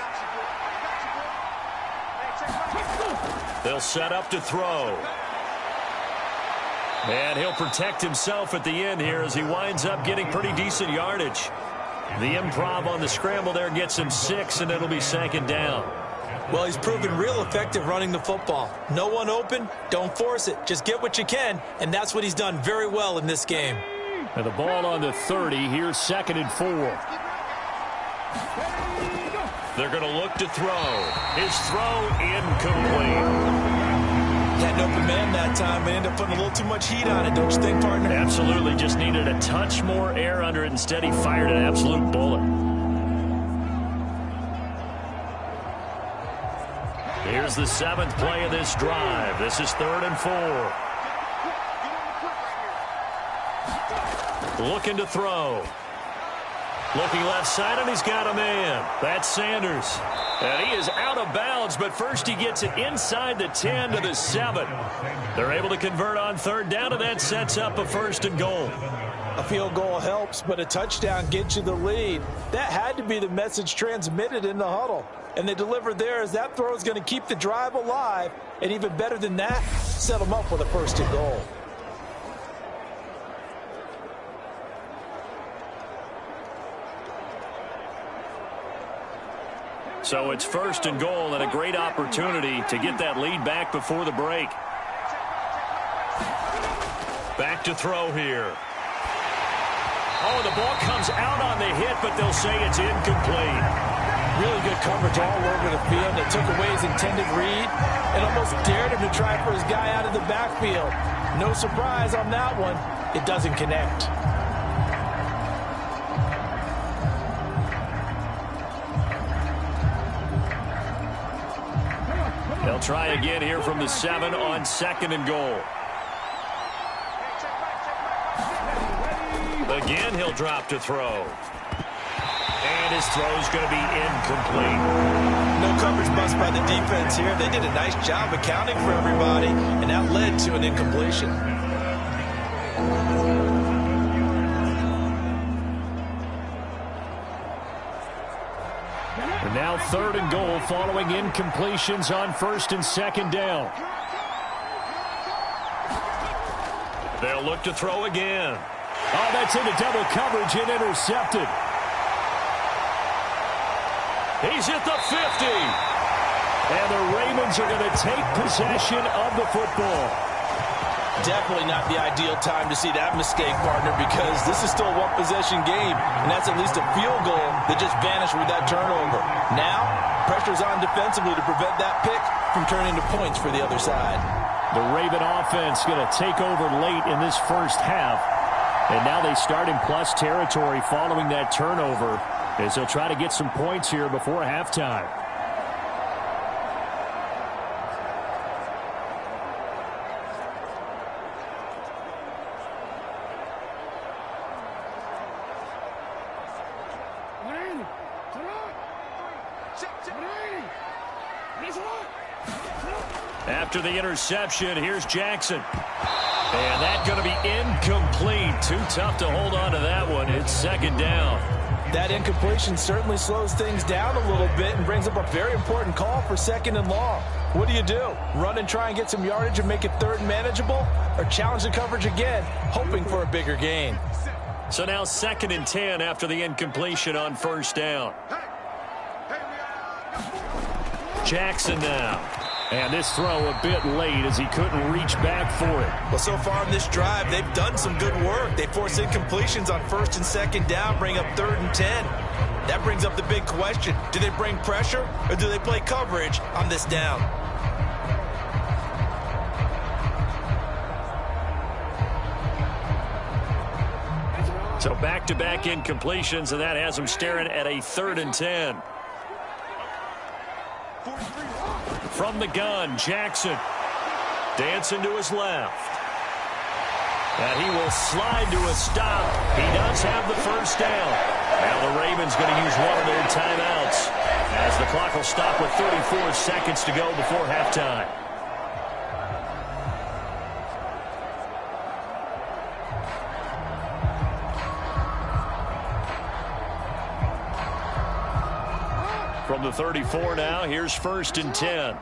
They'll set up to throw. And he'll protect himself at the end here as he winds up getting pretty decent yardage. The improv on the scramble there gets him 6, and it'll be 2nd down. Well, he's proven real effective running the football. No one open, don't force it. Just get what you can, and that's what he's done very well in this game. And the ball on the 30. Here's 2nd and 4. They're going to look to throw. His throw incomplete. He had an open man that time, but ended up putting a little too much heat on it, don't you think, partner? Absolutely. Just needed a touch more air under it. Instead, he fired an absolute bullet. Here's the 7th play of this drive. This is 3rd and 4. Looking to throw. Looking left side, and he's got a man. That's Sanders. And he is out of bounds, but first he gets it inside the 10 to the 7. They're able to convert on 3rd down, and that sets up a 1st and goal. A field goal helps, but a touchdown gets you the lead. That had to be the message transmitted in the huddle. And they delivered there as that throw is going to keep the drive alive. And even better than that, set them up with a 1st and goal. So it's 1st and goal and a great opportunity to get that lead back before the break. Back to throw here. Oh, the ball comes out on the hit, but they'll say it's incomplete. Really good coverage all over the field. They took away his intended read and almost dared him to try for his guy out of the backfield. No surprise on that one. It doesn't connect. They'll try again here from the 7 on 2nd and goal. Again, he'll drop to throw. And his throw's going to be incomplete. No coverage bust by the defense here. They did a nice job accounting for everybody, and that led to an incompletion. And now 3rd and goal following incompletions on 1st and 2nd down. They'll look to throw again. Oh, that's into double coverage and intercepted. He's at the 50. And the Ravens are going to take possession of the football. Definitely not the ideal time to see that mistake, partner, because this is still a one-possession game, and that's at least a field goal that just vanished with that turnover. Now, pressure's on defensively to prevent that pick from turning to points for the other side. The Raven offense going to take over late in this first half, and now they start in plus territory following that turnover as they'll try to get some points here before halftime. After the interception, here's Jackson. And that's going to be incomplete. Too tough to hold on to that one. It's second down. That incompletion certainly slows things down a little bit and brings up a very important call for second and long. What do you do? Run and try and get some yardage and make it third and manageable? Or challenge the coverage again, hoping for a bigger gain? So now 2nd and 10 after the incompletion on first down. Jackson now. And this throw a bit late as he couldn't reach back for it. Well, so far in this drive, they've done some good work. They force incompletions on 1st and 2nd down, bring up 3rd and 10. That brings up the big question. Do they bring pressure or do they play coverage on this down? So back-to-back incompletions, and that has them staring at a 3rd and 10. From the gun, Jackson dancing to his left. And he will slide to a stop. He does have the first down. Now the Ravens going to use one of their timeouts as the clock will stop with 34 seconds to go before halftime. From the 34 now, here's 1st and 10.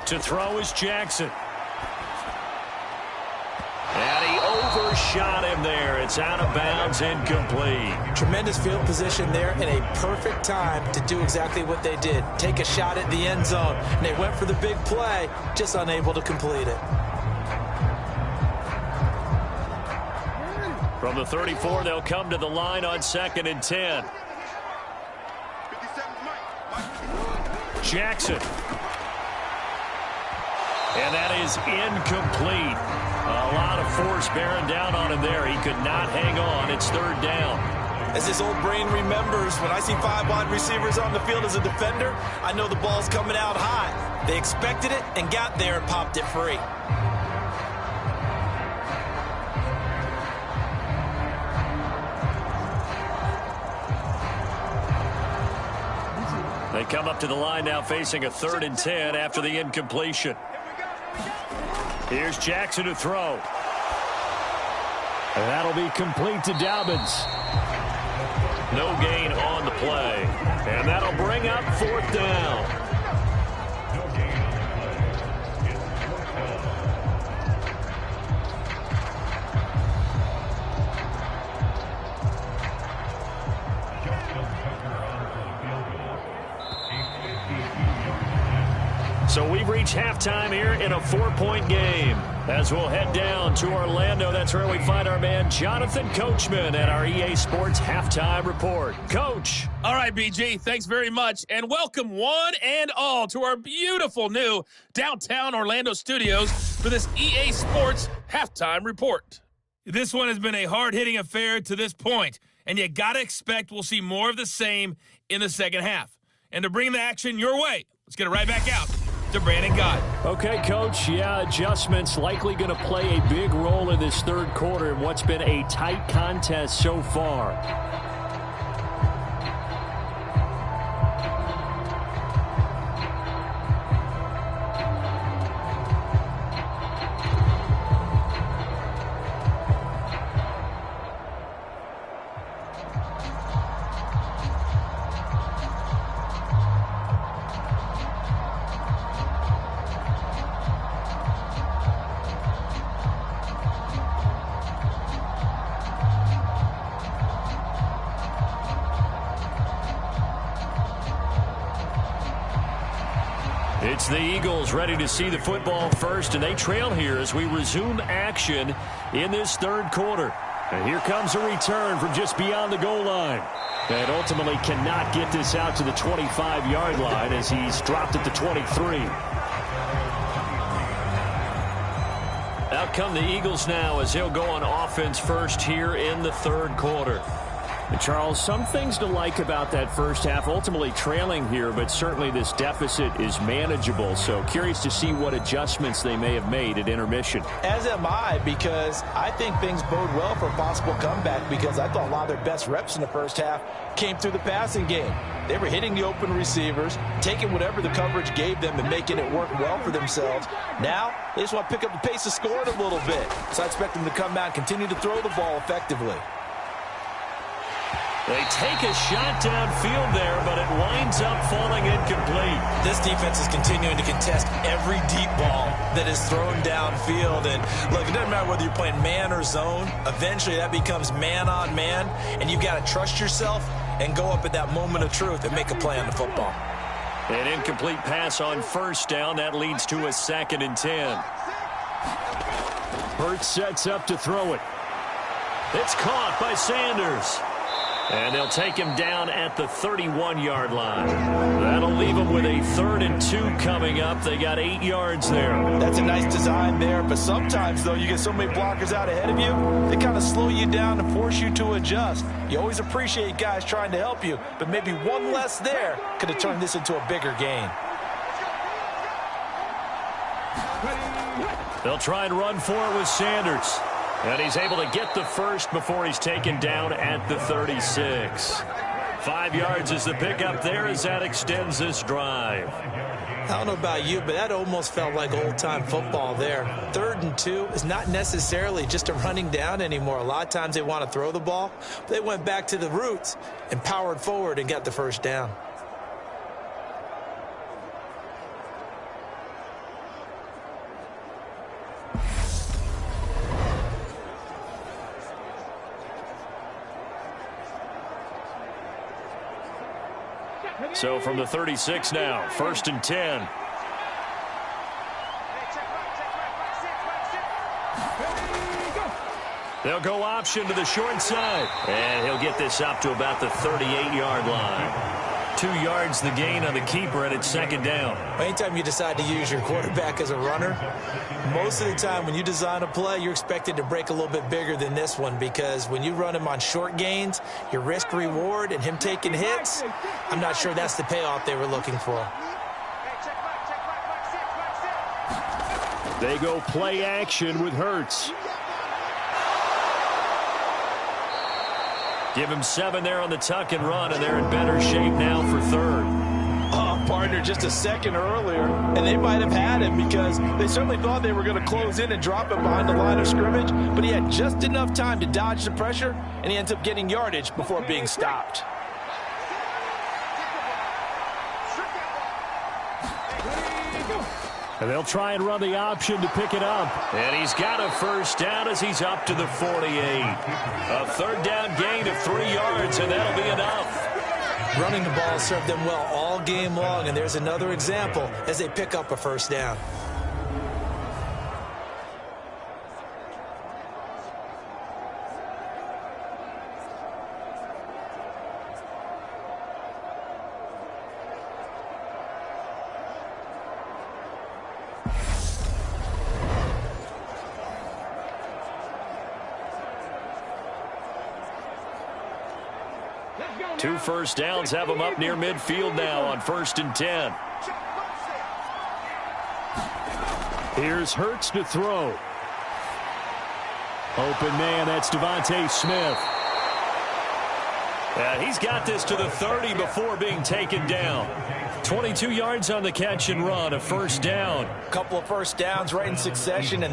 To throw is Jackson. And he overshot him there. It's out of bounds, incomplete. Tremendous field position there and a perfect time to do exactly what they did. Take a shot at the end zone. And they went for the big play, just unable to complete it. From the 34, they'll come to the line on 2nd and 10. Jackson. And that is incomplete. A lot of force bearing down on him there. He could not hang on. It's 3rd down. As this old brain remembers, when I see 5 wide receivers on the field as a defender, I know the ball's coming out high. They expected it and got there and popped it free. They come up to the line now facing a 3rd and 10 after the incompletion. Here's Jackson to throw. And that'll be complete to Dobbins. No gain on the play. And that'll bring up 4th down. So we've reached halftime here in a 4-point game. As we'll head down to Orlando, that's where we find our man Jonathan Coachman at our EA Sports Halftime Report. Coach. All right, BG, thanks very much. And welcome one and all to our beautiful new downtown Orlando studios for this EA Sports Halftime Report. This one has been a hard-hitting affair to this point, and you got to expect we'll see more of the same in the second half. And to bring the action your way, let's get it right back out to Brandon Gott. Okay, Coach. Yeah, adjustments likely going to play a big role in this 3rd quarter in what's been a tight contest so far. It's the Eagles ready to see the football first, and they trail here as we resume action in this third quarter. And here comes a return from just beyond the goal line. And ultimately cannot get this out to the 25-yard line as he's dropped at the 23. Out come the Eagles now as they'll go on offense first here in the third quarter. And Charles, some things to like about that first half, ultimately trailing here, but certainly this deficit is manageable. So curious to see what adjustments they may have made at intermission. As am I, because I think things bode well for a possible comeback, because I thought a lot of their best reps in the first half came through the passing game. They were hitting the open receivers, taking whatever the coverage gave them and making it work well for themselves. Now, they just want to pick up the pace of scoring a little bit. So I expect them to come out and continue to throw the ball effectively. They take a shot downfield there, but it winds up falling incomplete. This defense is continuing to contest every deep ball that is thrown downfield. And look, it doesn't matter whether you're playing man or zone. Eventually, that becomes man on man, and you've got to trust yourself and go up at that moment of truth and make a play on the football. An incomplete pass on first down. That leads to a 2nd and 10. Hurts sets up to throw it. It's caught by Sanders. And they'll take him down at the 31-yard line. That'll leave them with a 3rd and 2 coming up. They got 8 yards there. That's a nice design there, but sometimes, though, you get so many blockers out ahead of you, they kind of slow you down and force you to adjust. You always appreciate guys trying to help you, but maybe one less there could have turned this into a bigger gain. They'll try and run for it with Sanders. And he's able to get the first before he's taken down at the 36. 5 yards is the pickup there as that extends this drive. I don't know about you, but that almost felt like old-time football there. 3rd and 2 is not necessarily just a running down anymore. A lot of times they want to throw the ball. But they went back to the roots and powered forward and got the first down. So from the 36 now, 1st and 10. They'll go option to the short side. And he'll get this up to about the 38-yard line. 2 yards the gain on the keeper, and it's 2nd down. Anytime you decide to use your quarterback as a runner, most of the time when you design a play, you're expected to break a little bit bigger than this one, because when you run him on short gains, your risk-reward and him taking hits, I'm not sure that's the payoff they were looking for. They go play action with Hurts. Give him 7 there on the tuck and run, and they're in better shape now for 3rd. Oh, partner, just a second earlier, and they might have had him, because they certainly thought they were going to close in and drop him behind the line of scrimmage, but he had just enough time to dodge the pressure, and he ends up getting yardage before being stopped. And they'll try and run the option to pick it up. And he's got a first down as he's up to the 48. A 3rd down gain of 3 yards, and that'll be enough. Running the ball served them well all game long, and there's another example as they pick up a first down. Two first downs have them up near midfield now on 1st and 10. Here's Hurts to throw. Open man, that's Devontae Smith. And he's got this to the 30 before being taken down. 22 yards on the catch and run, a first down. A couple of first downs right in succession, and